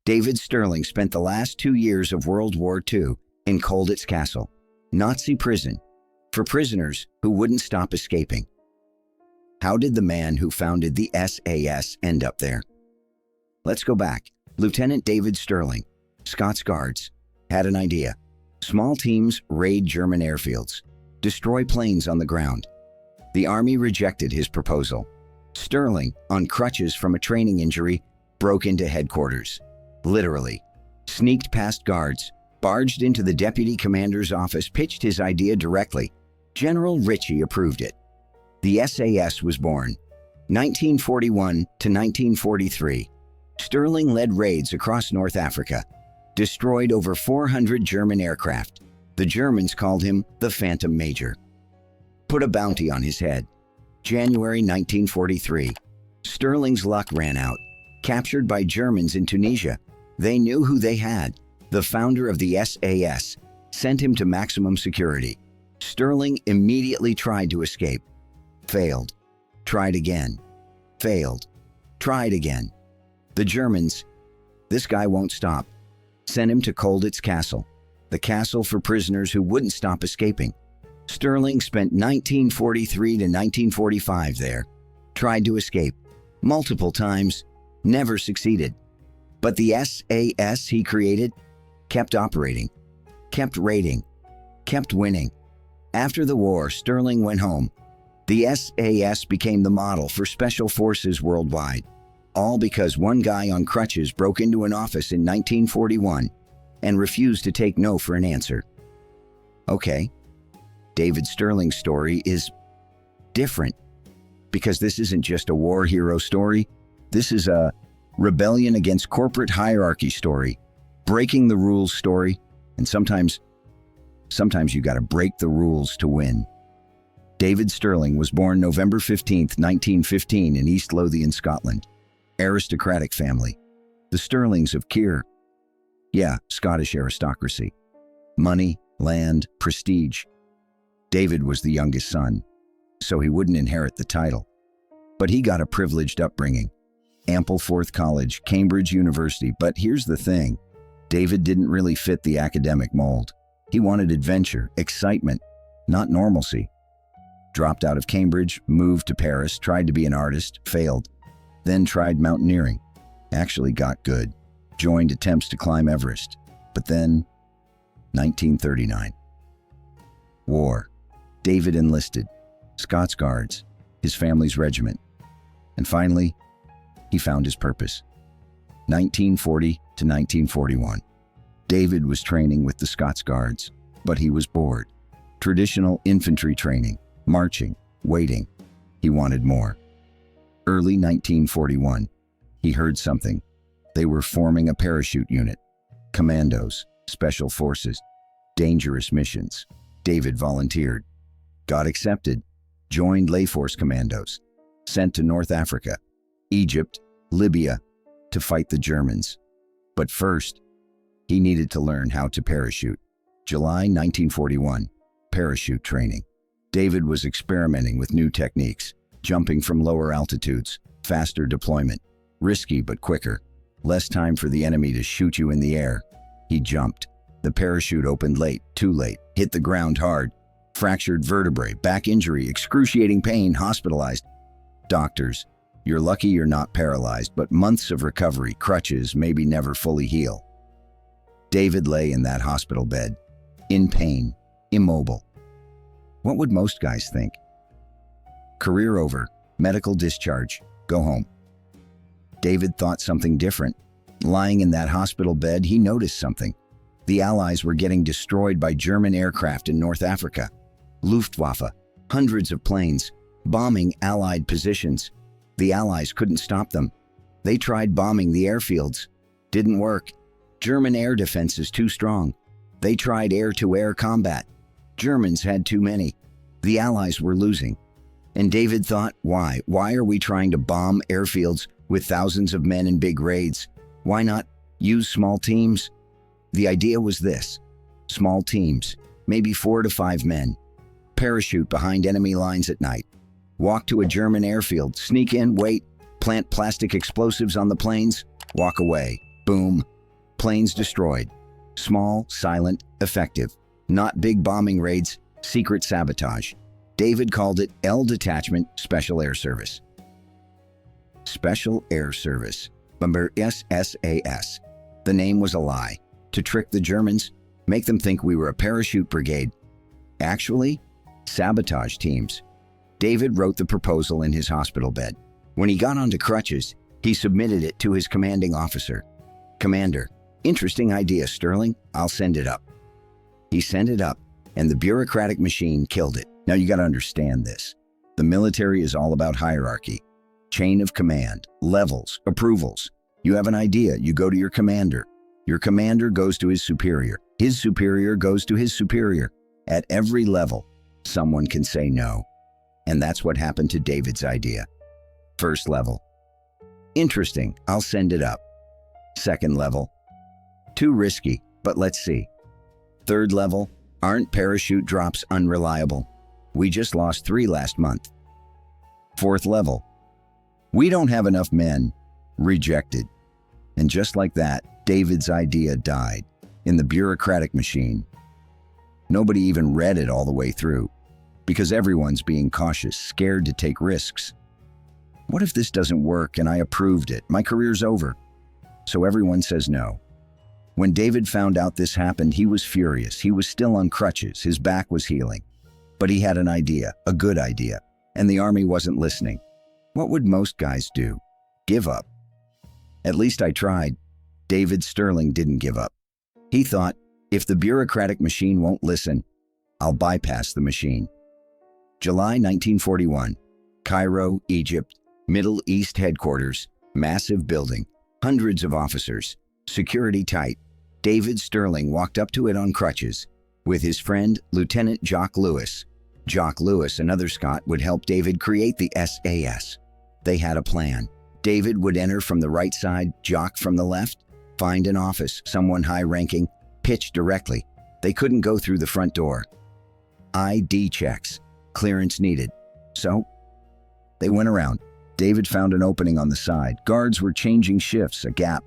David Stirling spent the last 2 years of World War II in Colditz Castle, Nazi prison, for prisoners who wouldn't stop escaping. How did the man who founded the SAS end up there? Let's go back. Lieutenant David Stirling, Scots Guards, had an idea. Small teams raid German airfields, destroy planes on the ground. The army rejected his proposal. Stirling, on crutches from a training injury, broke into headquarters. Literally, sneaked past guards, barged into the deputy commander's office, pitched his idea directly. General Ritchie approved it. The SAS was born. 1941 to 1943, Stirling led raids across North Africa, destroyed over 400 German aircraft. The Germans called him the Phantom Major. Put a bounty on his head. January 1943, Stirling's luck ran out. Captured by Germans in Tunisia, they knew who they had. The founder of the SAS sent him to maximum security. Stirling immediately tried to escape. Failed. Tried again. Failed. Tried again. The Germans, this guy won't stop, sent him to Colditz Castle, the castle for prisoners who wouldn't stop escaping. Stirling spent 1943 to 1945 there, tried to escape multiple times, never succeeded. But the SAS he created kept operating, kept raiding, kept winning. After the war, Stirling went home. The SAS became the model for special forces worldwide, all because one guy on crutches broke into an office in 1941 and refused to take no for an answer. Okay, David Stirling's story is different because this isn't just a war hero story. This is a rebellion against corporate hierarchy story, breaking the rules story, and sometimes you gotta break the rules to win. David Stirling was born November 15, 1915 in East Lothian, Scotland. Aristocratic family. The Stirlings of Keir. Yeah, Scottish aristocracy. Money, land, prestige. David was the youngest son, so he wouldn't inherit the title. But he got a privileged upbringing. Ampleforth College, Cambridge University. But here's the thing. David didn't really fit the academic mold. He wanted adventure, excitement, not normalcy. Dropped out of Cambridge, moved to Paris, tried to be an artist, failed. Then tried mountaineering. Actually got good. Joined attempts to climb Everest. But then, 1939. War. David enlisted. Scots Guards, his family's regiment. And finally, he found his purpose. 1940 to 1941. David was training with the Scots Guards, but he was bored. Traditional infantry training, marching, waiting. He wanted more. Early 1941, he heard something. They were forming a parachute unit. Commandos, special forces, dangerous missions. David volunteered. Got accepted. Joined Lay Force Commandos. Sent to North Africa, Egypt, Libya, to fight the Germans. But first, he needed to learn how to parachute. July 1941, parachute training. David was experimenting with new techniques, jumping from lower altitudes, faster deployment, risky but quicker, less time for the enemy to shoot you in the air. He jumped. The parachute opened late, too late, hit the ground hard, fractured vertebrae, back injury, excruciating pain, hospitalized. Doctors, you're lucky you're not paralyzed, but months of recovery, crutches, maybe never fully heal. David lay in that hospital bed, in pain, immobile. What would most guys think? Career over, medical discharge, go home. David thought something different. Lying in that hospital bed, he noticed something. The Allies were getting destroyed by German aircraft in North Africa. Luftwaffe, hundreds of planes, bombing Allied positions. The Allies couldn't stop them. They tried bombing the airfields. Didn't work. German air defense is too strong. They tried air-to-air combat. Germans had too many. The Allies were losing. And David thought, why? Why are we trying to bomb airfields with thousands of men in big raids? Why not use small teams? The idea was this. Small teams, maybe 4 to 5 men. Parachute behind enemy lines at night. Walk to a German airfield, sneak in, wait, plant plastic explosives on the planes, walk away. Boom, Planes destroyed. Small, silent, effective. Not big bombing raids, secret sabotage. David called it L Detachment Special Air Service. Special Air Service. Bomber SSAS. The name was a lie. To trick the Germans, make them think we were a parachute brigade. Actually, sabotage teams. David wrote the proposal in his hospital bed. When he got onto Crutches, he submitted it to his commanding officer. Commander, interesting idea, Stirling. I'll send it up. He sent it up, and the bureaucratic machine killed it. Now you got to understand this. The military is all about hierarchy. Chain of command, levels, approvals. You have an idea, you go to your commander. Your commander goes to his superior. His superior goes to his superior. At every level, someone can say no. And that's what happened to David's idea. First level. Interesting, I'll send it up. Second level. Too risky, but let's see. Third level. Aren't parachute drops unreliable? We just lost 3 last month. Fourth level. We don't have enough men. Rejected. And just like that, David's idea died in the bureaucratic machine. Nobody even read it all the way through, because everyone's being cautious, scared to take risks. What if this doesn't work and I approved it? My career's over. So everyone says no. When David found out this happened, he was furious. He was still on crutches. His back was healing. But he had an idea, a good idea, and the army wasn't listening. What would most guys do? Give up. At least I tried. David Stirling didn't give up. He thought, if the bureaucratic machine won't listen, I'll bypass the machine. July 1941, Cairo, Egypt, Middle East headquarters, massive building, hundreds of officers, security tight. David Stirling walked up to it on crutches with his friend, Lieutenant Jock Lewis. Jock Lewis, another Scot, would help David create the SAS. They had a plan. David would enter from the right side, Jock from the left, find an office, someone high-ranking, pitch directly. They couldn't go through the front door. ID checks, clearance needed. So, they went around. David found an opening on the side. Guards were changing shifts, a gap.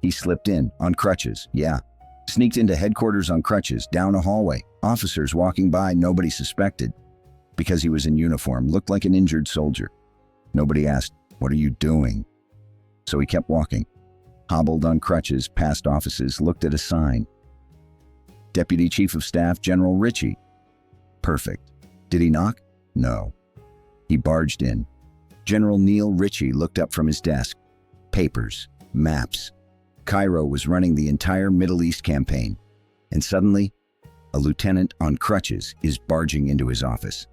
He slipped in, on crutches, yeah. Sneaked into headquarters on crutches, down a hallway. Officers walking by, nobody suspected. Because he was in uniform, looked like an injured soldier. Nobody asked, "What are you doing?" So he kept walking. Hobbled on crutches, past offices, looked at a sign. Deputy Chief of Staff, General Ritchie. Perfect. Did he knock? No. He barged in. General Neil Ritchie looked up from his desk. Papers, maps. Cairo was running the entire Middle East campaign. And suddenly, a lieutenant on crutches is barging into his office.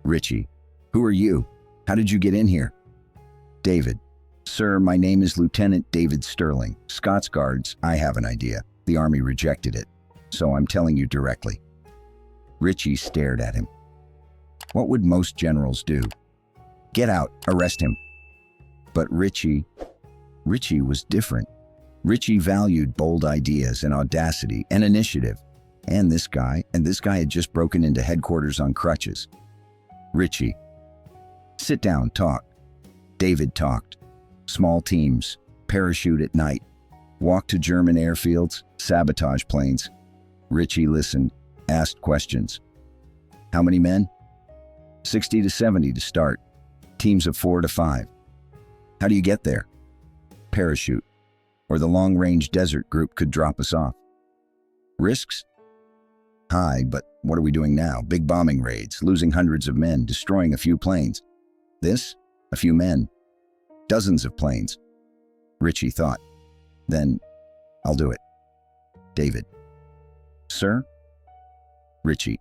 Ritchie, who are you? How did you get in here? David, sir, my name is Lieutenant David Stirling. Scots Guards, I have an idea. The Army rejected it. So I'm telling you directly. Ritchie stared at him. What would most generals do? Get out, arrest him. But Ritchie was different. Ritchie valued bold ideas and audacity and initiative. And this guy had just broken into headquarters on crutches. Ritchie, sit down, talk. David talked. Small teams, parachute at night, walk to German airfields, sabotage planes. Ritchie listened, asked questions. How many men? 60 to 70 to start. Teams of 4 to 5. How do you get there? Parachute. Or the long-range desert group could drop us off. Risks? High, but what are we doing now? Big bombing raids, losing hundreds of men, destroying a few planes. This? A few men. Dozens of planes. Ritchie thought. Then, I'll do it. David. Sir? Ritchie.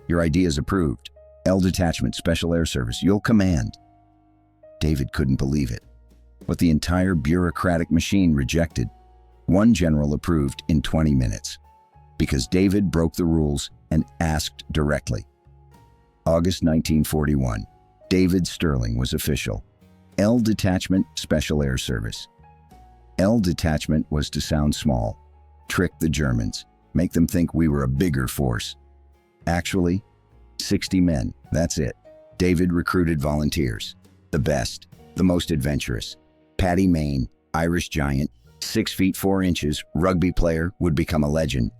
Your idea is approved. L Detachment Special Air Service. You'll command. David couldn't believe it. But the entire bureaucratic machine rejected. One general approved in 20 minutes. Because David broke the rules and asked directly. August 1941. David Stirling was official. L Detachment Special Air Service. L Detachment was to sound small, trick the Germans, make them think we were a bigger force. Actually, 60 men, that's it. David recruited volunteers. The best, the most adventurous. Paddy Mayne, Irish giant, 6 feet 4 inches, rugby player, would become a legend.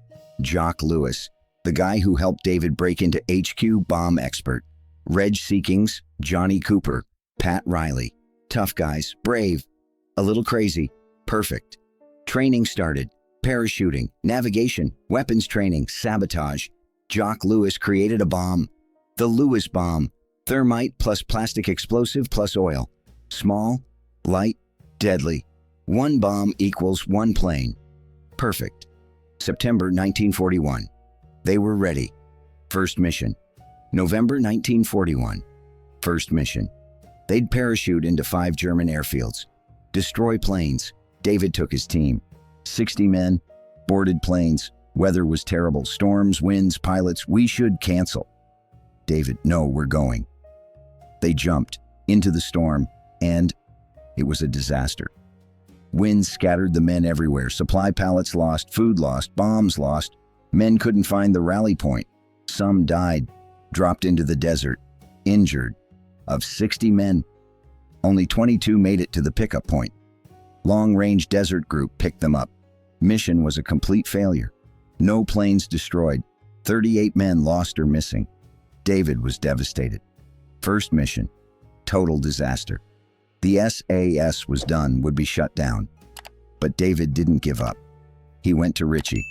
Jock Lewis, the guy who helped David break into HQ, bomb expert. Reg Seekings, Johnny Cooper, Pat Riley. Tough guys, brave, a little crazy, perfect. Training started. Parachuting, navigation, weapons training, sabotage. Jock Lewis created a bomb. The Lewis bomb. Thermite plus plastic explosive plus oil. Small, light, deadly. One bomb equals one plane. Perfect. September 1941. They were ready. First mission. November 1941. First mission. They'd parachute into 5 German airfields. Destroy planes. David took his team. 60 men, boarded planes. Weather was terrible. Storms, winds, pilots. We should cancel. David, no, we're going. They jumped into the storm, and it was a disaster. Winds scattered the men everywhere. Supply pallets lost, food lost, bombs lost. Men couldn't find the rally point. Some died, dropped into the desert, injured. Of 60 men, only 22 made it to the pickup point. Long-range desert group picked them up. Mission was a complete failure. No planes destroyed. 38 men lost or missing. David was devastated. First mission, total disaster. The SAS was done, would be shut down. But David didn't give up. He went to Richie.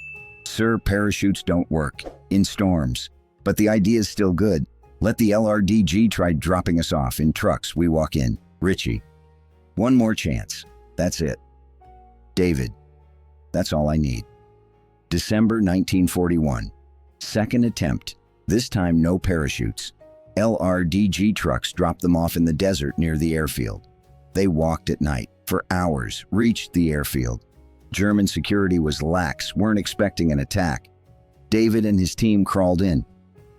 Sir, parachutes don't work in storms, but the idea's still good. Let the LRDG try dropping us off in trucks. We walk in. Richie, one more chance. That's it. David, that's all I need. December 1941. Second attempt. This time no parachutes. LRDG trucks dropped them off in the desert near the airfield. They walked at night for hours, reached the airfield. German security was lax, weren't expecting an attack. David and his team crawled in,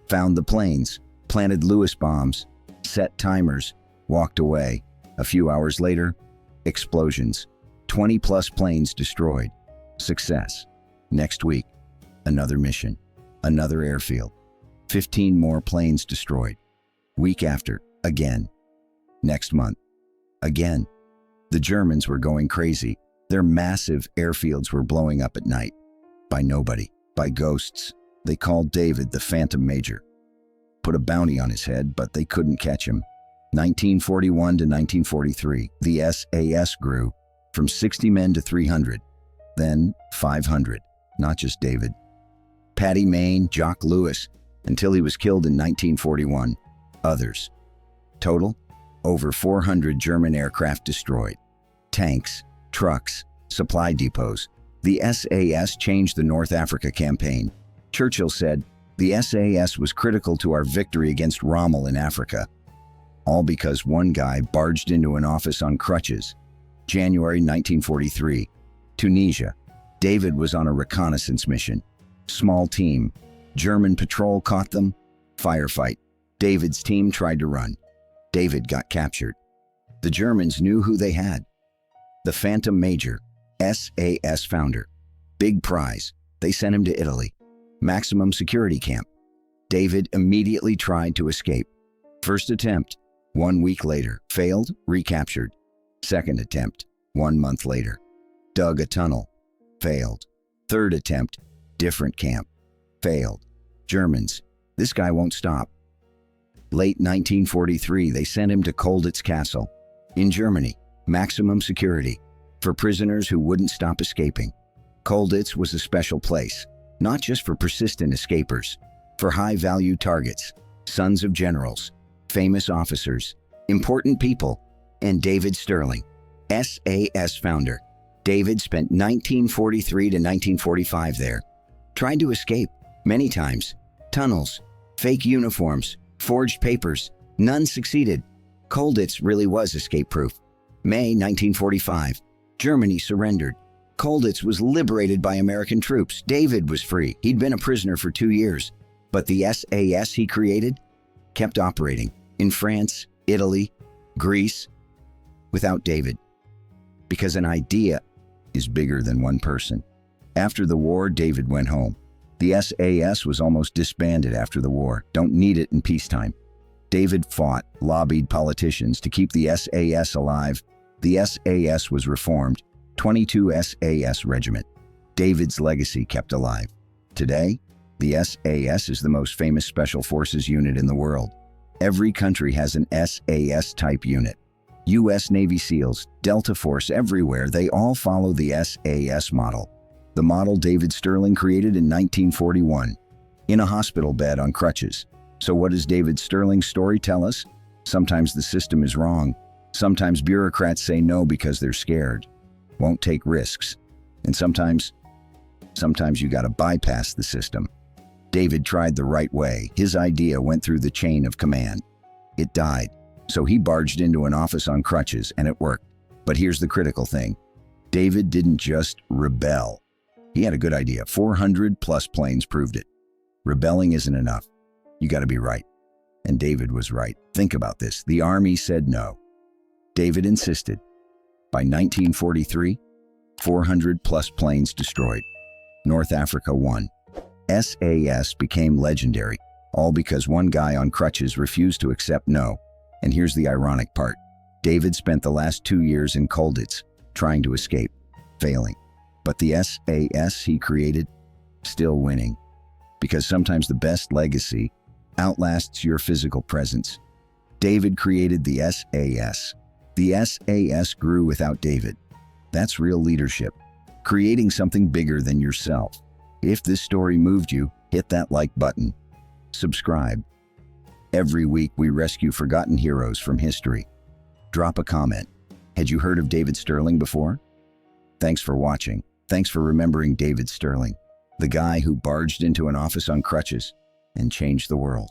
found the planes, planted Lewis bombs, set timers, walked away. A few hours later, explosions. 20-plus planes destroyed. Success. Next week, another mission, another airfield. 15 more planes destroyed. Week after, again. Next month, again. The Germans were going crazy. Their massive airfields were blowing up at night. By nobody, by ghosts. They called David the Phantom Major. Put a bounty on his head, but they couldn't catch him. 1941 to 1943, the SAS grew from 60 men to 300, then 500, not just David. Paddy Mayne, Jock Lewis, until he was killed in 1941. Others. Total, over 400 German aircraft destroyed. Tanks, trucks, supply depots. The SAS changed the North Africa campaign. Churchill said, "The SAS was critical to our victory against Rommel in Africa." All because one guy barged into an office on crutches. January 1943. Tunisia. David was on a reconnaissance mission. Small team. German patrol caught them. Firefight. David's team tried to run. David got captured. The Germans knew who they had. The Phantom Major, SAS founder. Big prize. They sent him to Italy. Maximum security camp. David immediately tried to escape. First attempt, 1 week later. Failed, recaptured. Second attempt, 1 month later. Dug a tunnel. Failed. Third attempt, different camp. Failed. Germans, this guy won't stop. Late 1943, they sent him to Colditz Castle. In Germany, maximum security. For prisoners who wouldn't stop escaping. Colditz was a special place, not just for persistent escapers, for high-value targets, sons of generals, famous officers, important people, and David Stirling, SAS founder. David spent 1943 to 1945 there. Tried to escape, many times. Tunnels, fake uniforms, forged papers, none succeeded. Colditz really was escape-proof. May 1945, Germany surrendered. Colditz was liberated by American troops. David was free. He'd been a prisoner for 2 years. But the SAS he created kept operating in France, Italy, Greece, without David. Because an idea is bigger than one person. After the war, David went home. The SAS was almost disbanded after the war. Don't need it in peacetime. David fought, lobbied politicians to keep the SAS alive. The SAS was reformed. 22 SAS Regiment. David's legacy kept alive. Today, the SAS is the most famous special forces unit in the world. Every country has an SAS-type unit. U.S. Navy SEALs, Delta Force, everywhere, they all follow the SAS model. The model David Stirling created in 1941, in a hospital bed on crutches. So what does David Stirling's story tell us? Sometimes the system is wrong. Sometimes bureaucrats say no because they're scared, won't take risks. And sometimes you gotta bypass the system. David tried the right way. His idea went through the chain of command. It died. So he barged into an office on crutches, and it worked. But here's the critical thing. David didn't just rebel. He had a good idea. 400+ planes proved it. Rebelling isn't enough. You gotta be right. And David was right. Think about this. The army said no. David insisted. By 1943, 400+ planes destroyed. North Africa won. SAS became legendary, all because one guy on crutches refused to accept no. And here's the ironic part. David spent the last 2 years in Colditz, trying to escape, failing. But the SAS he created, still winning. Because sometimes the best legacy outlasts your physical presence. David created the SAS. The SAS grew without David. That's real leadership, creating something bigger than yourself. If this story moved you, hit that like button. Subscribe. Every week we rescue forgotten heroes from history. Drop a comment. Had you heard of David Stirling before? Thanks for watching. Thanks for remembering David Stirling, the guy who barged into an office on crutches and changed the world.